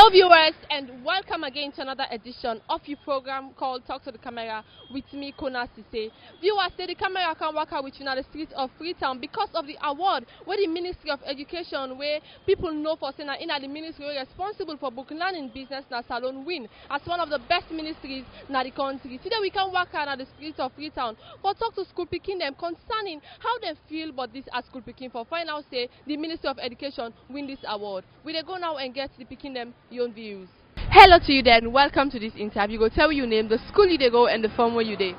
Hello viewers and welcome again to another edition of your program called Talk to the Camera with me, Kona Sise. Viewers, say the camera can work out with you in the streets of Freetown because of the award where the Ministry of Education, where people know for saying in the ministry responsible for book learning business na salon win as one of the best ministries in the country. Today we can work out in the streets of Freetown for talk to school picking them concerning how they feel about this as school picking for find out say the Ministry of Education win this award. We they go now and get the picking them your own views. Hello to you then, welcome to this interview. Go tell your name, the school you they go and the firm where you they.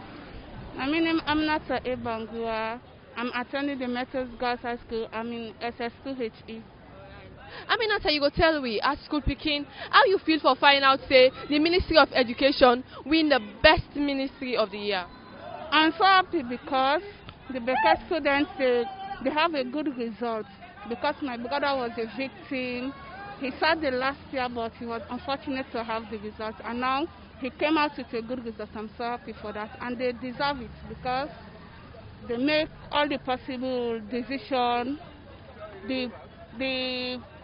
My name I'm Nata Ebangua. I'm attending the Methodist Girls High School. I'm in SS2HE. I mean, Nata, you go tell we at school picking how you feel for finding out say the Ministry of Education win the best ministry of the year. I'm so happy because the best students they have a good result because my brother was a victim. He sat the last year, but he was unfortunate to have the result. And now he came out with a good result. I'm so happy for that. And they deserve it because they make all the possible decisions, the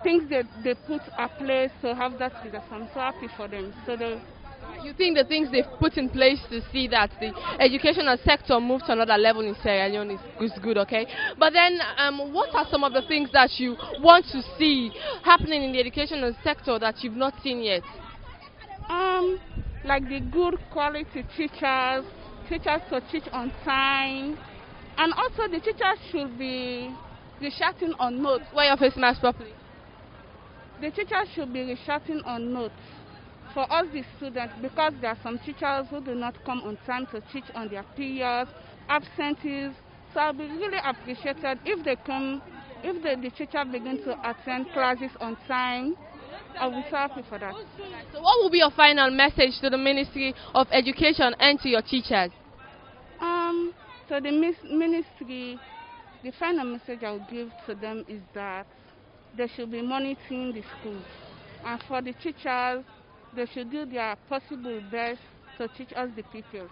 things that they put in place to have that result. I'm so happy for them. You think the things they've put in place to see that the educational sector moves to another level in Sierra Leone is good, okay? But then, what are some of the things that you want to see happening in the educational sector that you've not seen yet? Like the good quality teachers to teach on time, and also the teachers should be researching on notes. Wear your face mask properly. The teachers should be researching on notes for us the students, because there are some teachers who do not come on time to teach on their periods, absentees. So I'll be really appreciated if they come, if the teacher begin to attend classes on time. I'll be so happy for that. So what will be your final message to the Ministry of Education and to your teachers? So the ministry, the final message I'll give to them is that they should be monitoring the schools, and for the teachers, they should do their possible best to teach us the pupils.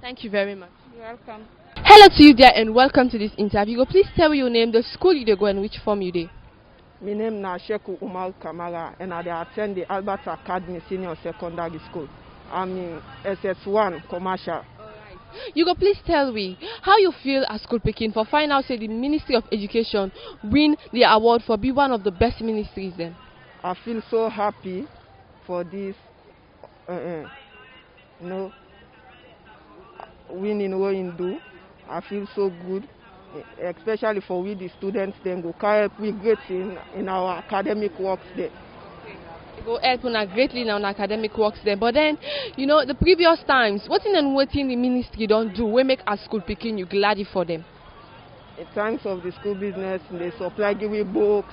Thank you very much. You're welcome. Hello to you there and welcome to this interview. Go please tell me your name, the school you they go and which form you they. My name is Sheku Umar Kamara and I attend the Albert Academy Senior Secondary School. I'm in SS1 Commercial. You go please tell me how you feel at school picking for find out say the Ministry of Education win the award for be one of the best ministries then. I feel so happy for this winning what you do. I feel so good, especially for we the students then go carry we great in our academic works there. It go help on greatly in our academic works there. But then, you know, the previous times, what in and what in the ministry don't do, we make a school picking you glad for them. In terms of the school business, they supply give we books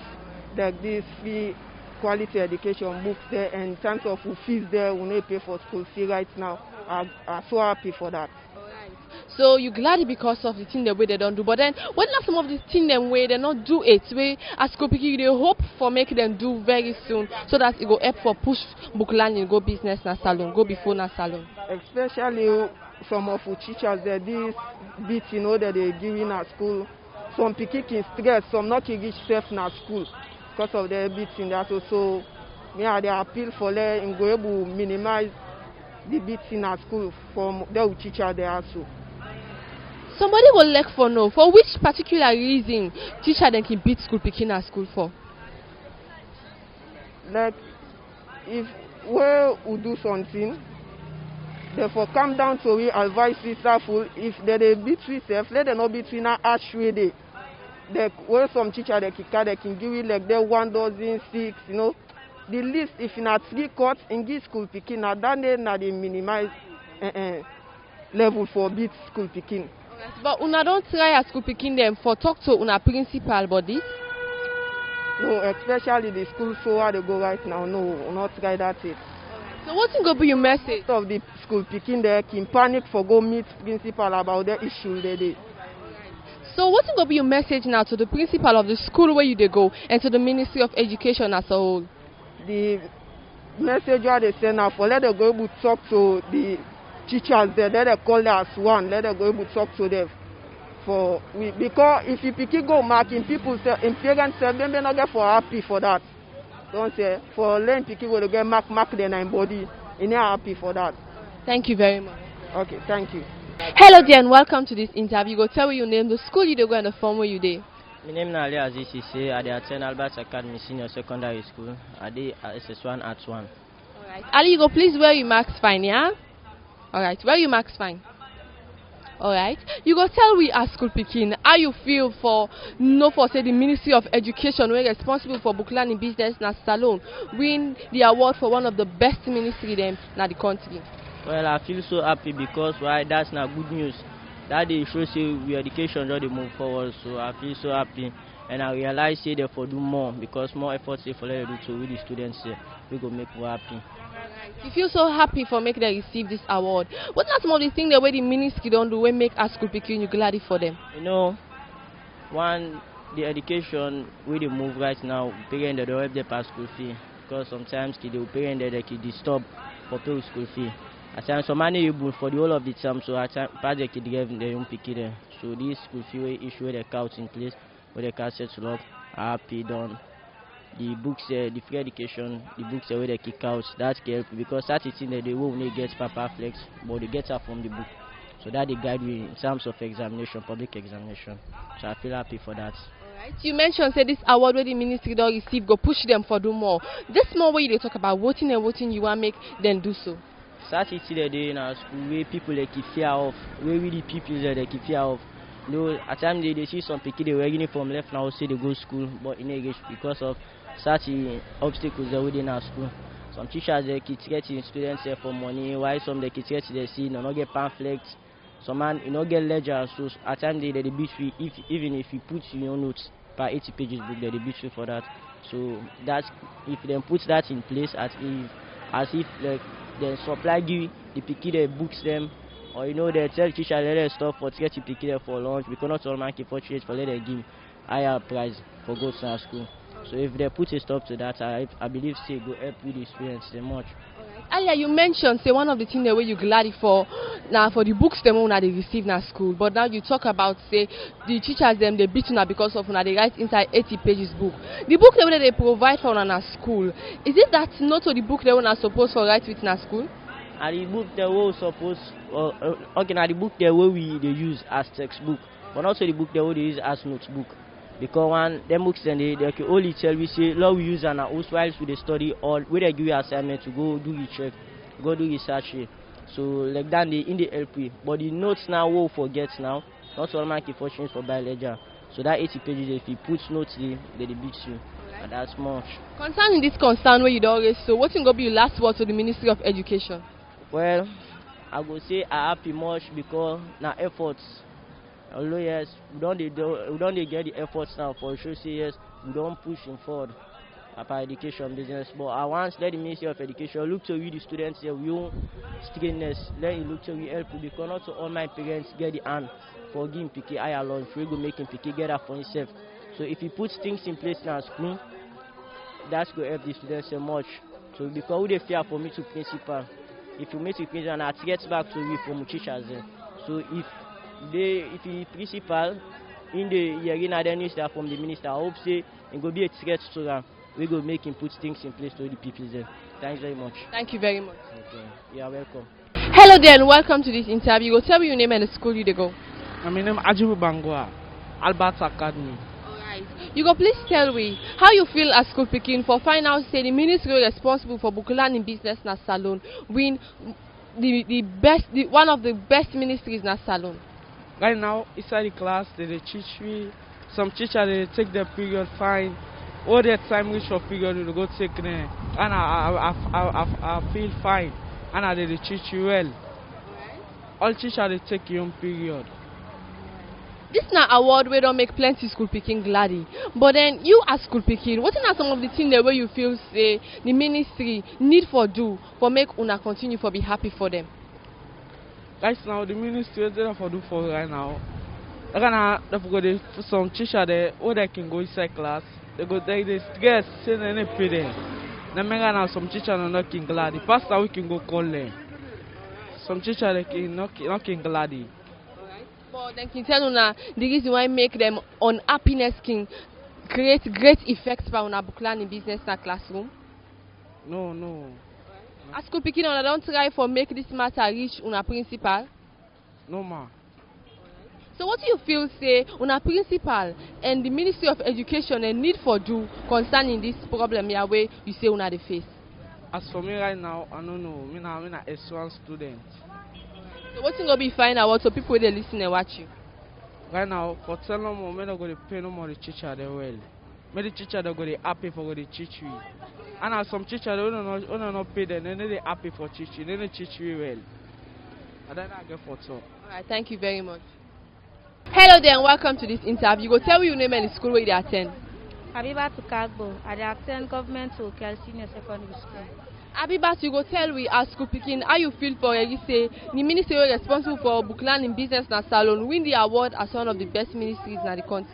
like this free quality education books there, and in terms of fees there, we need to pay for school fee right now. I'm so happy for that. So you glad because of the thing the way they don't do, but then what are some of the thing them way they not do it way as school picking they hope for making them do very soon so that it go help for push book learning, go business na salon, go before na salon. Especially some of the teachers there this bit that they giving at school. Some picking stress, some not reach safe na school because of their bits in that. So yeah, they appeal for them and go able to minimize the bits in our school from their teacher there also. Somebody will like for know for which particular reason teacher then can beat school picking at school for. Like if we do something, therefore come down to we advise the staff if they beat themselves, let them not beat in a harsh way they. Like where some teacher they can give you like they 1 dozen 6, the least if in a 3 courts in this school picking now then they minimize level for beat school picking. But una don't try at school picking them for talk to una principal body. No, especially the school so where they go right now. No, not try that it. So what's going to be your message? Of the school picking there can panic for go meet principal about the issue they did. So what's going to be your message now to the principal of the school where you they go and to the Ministry of Education as a whole? The message where they send out for let them go able to talk to the teachers there, let them call them as one, let them go able to talk to them. Because if you pick go marking people say in parents say they may not get for happy for that. Don't say for learn pikin will get mark then in body. You not happy for that. Thank you very much. Okay, thank you. Hello dear and welcome to this interview. Go tell me your name, the school you go and the form where you dey. My name is Ali Aziz Sise. I attend Albert Academy Senior Secondary School. I did SS1 at 1. Alright. Ali, you go please wear your marks fine, yeah? Alright, wear your marks fine. Alright. You go tell we as school picking how you feel for say the Ministry of Education we're responsible for book learning business na Salone win the award for one of the best ministry them na the country. Well, I feel so happy because why that's not good news. That they show say we education already move forward, so I feel so happy and I realize say they for do more because more efforts they for them to do with the students we go make more happy. You feel so happy for making them receive this award. What are some of the things the way the ministry don't do we make us school picking you glad for them? You know, one the education where they move right now, parents they don't have the pass school fee because sometimes the parents they can disturb for pay school fee. At times some money you for the whole of the term, so at times project they give their own picky there. So this school fee issue where the couch in place, where the car settle up, are happy done. The books, the free education, the books where they kick out, that help because that is in there they won't get paper flex, but they get her from the book. So that they guide you in terms of examination, public examination. So I feel happy for that. Alright. You mentioned say this award where the ministry don't receive go push them for do more. This more way they talk about voting and voting you want make them do so. Started the day in our school where people they keep fear of, where really people they keep fear of. You know, at times they see some people they wear uniform left now say they go school, but in English because of such obstacles that within our school. Some teachers they keep getting students here for money, while some they keep getting they see no get pamphlets. Some man you know get ledger, so at times they beat you even if you put your notes per 80 pages book they beat you for that. So that's if they put that in place as if like they supply you the picky they books them, or you know they tell teacher let them stop for to get the picky for lunch because not all man keep for change for let them give higher price for go to our school. So if they put a stop to that, I believe say go help with the students so much. Earlier you mentioned say one of the things the way you glad for now for the books them when they receive na school, but now you talk about say the teachers them they beat una because of una they write inside 80 pages book. The book that they provide for una school, is it that not to the book they una supposed to write with na school? And the book they were supposed okay now the book they were we they use as textbook, but also the book they were they use as notebook. Because one them books then they can only tell we say law we use and also whilst we study or we they give you assignment to go do research, go do research here. So like that they in the LP. But the notes now we'll forget now. Not all man keep fortunes for by ledger. So that 80 pages if you put notes they beat you. And that's much. Concerning this concern where you don't always so what's going to be your last word to the Ministry of Education? Well, I go say I happy much because now efforts. Although yes, we don't get the efforts now for sure. Say yes, we don't push him forward about education business. But I want let the Ministry of Education look to we the students here, we own strictness. Let it look to we help because not to all my parents get the hand for giving picky higher lunch. We go making picky get that for himself. So if he puts things in place now school, that's going to help the students so much. So because we they fear for me to principal, if you meet the principal and I get back to we from teachers. So if the principal in the hearing and then from the minister, I hope say it will be a threat to them. We go make him put things in place to the people there. Thanks very much. Thank you very much. Okay. You are welcome. Hello there and welcome to this interview. Go tell me your name and the school you go. My name is Ajibu Bangwa, Albert Academy. Alright. You go please tell me how you feel as school picking for find out say the ministry responsible for book learning business na Salone win one of the best ministries na Salone. Right now, inside the class, they teach me. Some teachers they take their period fine. All their time reach for period, they go take them. And I feel fine. And they teach you well. All teachers they take your own period. This na award we don't make plenty school picking gladdy. But then you as school picking, what are some of the things the way you feel say the ministry need for do for make una continue for be happy for them? Right now, the ministry is there for do for right now. They go some teacher there, or they can go inside class. They go they get send any pay there. Then now some teacher are not glad. The pastor we can go call them. Some teacher they can not glad. But then can tell una the reason why make them unhappiness can great effect for una book learning business na classroom? No. As school pikin una don try for make this matter reach una principal? No, ma. So what do you feel say una principal and the Ministry of Education need for do concerning this problem here wey you say una dey face? As for me right now, I don't know. Me na S1 student. So what go be find out so people dey listen and watch you? Right now, for tell no more, me no go to pay no more the teacher they well. Me the teacher they go to happy for go to teach we. And as some teacher they don't not pay them, then they happy for teaching, then they teach we well. And then I get for talk. Alright, thank you very much. Hello there and welcome to this interview. Go tell me your name and the school where you attend. Abibat Kagbo, I attend government to Kel Senior Secondary School. Abibat, you go tell we as school picking how you feel for you say the ministry responsible for book learning business na salon win the award as one of the best ministries in the country.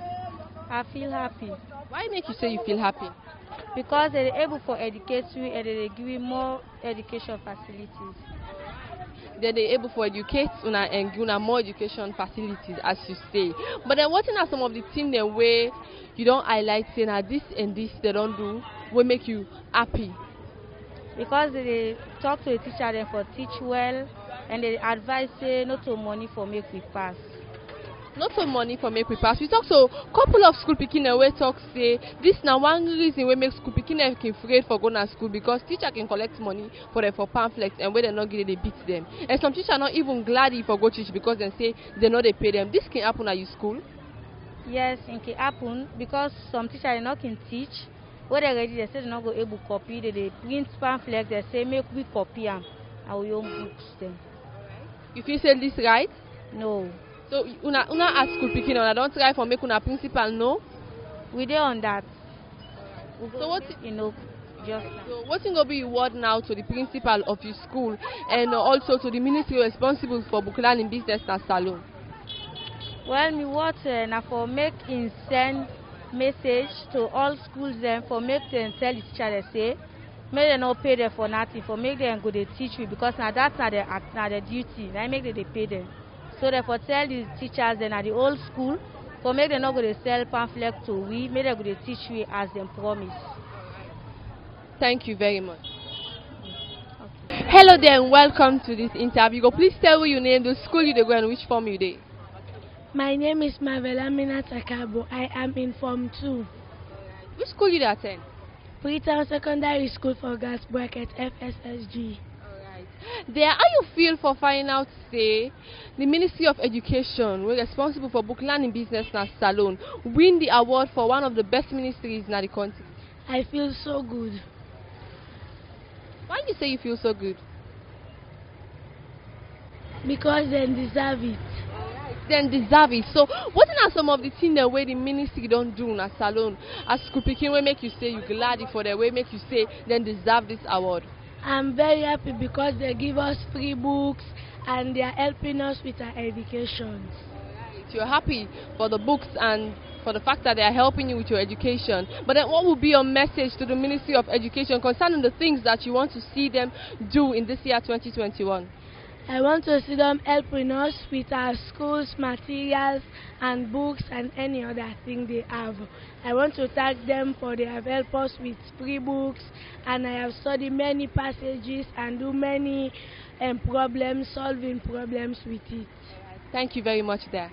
I feel happy. Why make you say you feel happy? Because they're able to educate you and they give you more education facilities. Then they're able to educate una and give una more education facilities as you say. But then what are some of the things the way you don't highlight saying that this and this they don't do will make you happy? Because they talk to the teacher then for teach well and they advise say not to money for make we pass. Not for money for make we pass. We talk to a couple of school picking away talk say this now one reason we make school picking afraid for going to school because teacher can collect money for them for pamphlets and when they not get it they beat them. And some teachers are not even glad if for go teach because they say they know they pay them. This can happen at your school? Yes, it can happen because some teachers not can teach. When they ready, they say they not go able copy. They print pamphlets. They say make we copy them and we own books them. You feel say this right? No. So una at school picking una don't try for make una principal no? We dey on that. So what just now. So what will be your word now to the principal of your school and also to the ministry responsible for book learning business and salon? Well, me what na for make in send message to all schools them for make them tell the teacher they say make them not pay them for nothing for make them go they teach we because now that's not their duty. Now make them they pay them. So therefore tell the teachers then at the old school for make them not go to sell pamphlet to we, make them go to teach we as them promise. Thank you very much. Okay. Hello there and welcome to this interview. Go please tell me your name, the school you go and which form you dey. My name is Mavela Minata Kabo. I am in Form 2. Which school you dey attend? Freetown Secondary School for Gas Bracket FSSG. There, how you feel for finding out say the Ministry of Education, we're responsible for book learning business and salon, win the award for one of the best ministries in the country? I feel so good. Why do you say you feel so good? Because they deserve it. Then deserve it. So what are some of the things the way the ministry don't do in a salon as school picking will make you say you glad for the way make you say then deserve this award? I'm very happy because they give us free books and they are helping us with our education. You're happy for the books and for the fact that they are helping you with your education. But then what will be your message to the Ministry of Education concerning the things that you want to see them do in this year 2021? I want to see them helping us with our schools, materials and books and any other thing they have. I want to thank them for they have helped us with free books and I have studied many passages and do many solving problems with it. Thank you very much there.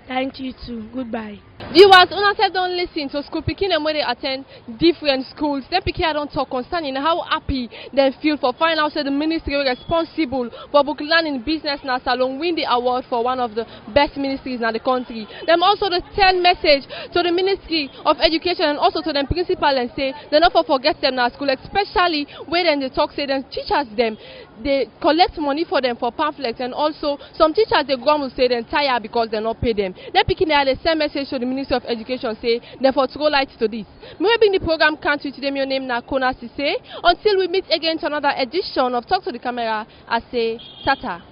Thank you too. Goodbye. Viewers, una said don't listen to school picking and when they attend different schools. Then picking I don't talk concerning how happy they feel for finding out that the ministry responsible for book learning business and salon win the award for one of the best ministries in the country. Them also the 10 message to the Ministry of Education and also to them principal and say they not forget them now school, especially when they talk say them teachers them they collect money for them for pamphlets and also some teachers they go and say they're tired because they not pay them. Then picking the same message to the Ministry of Education say therefore throw light to this. Maybe the program can't today your name na Kona Sise. Until we meet again to another edition of Talk to the Camera, I say Tata.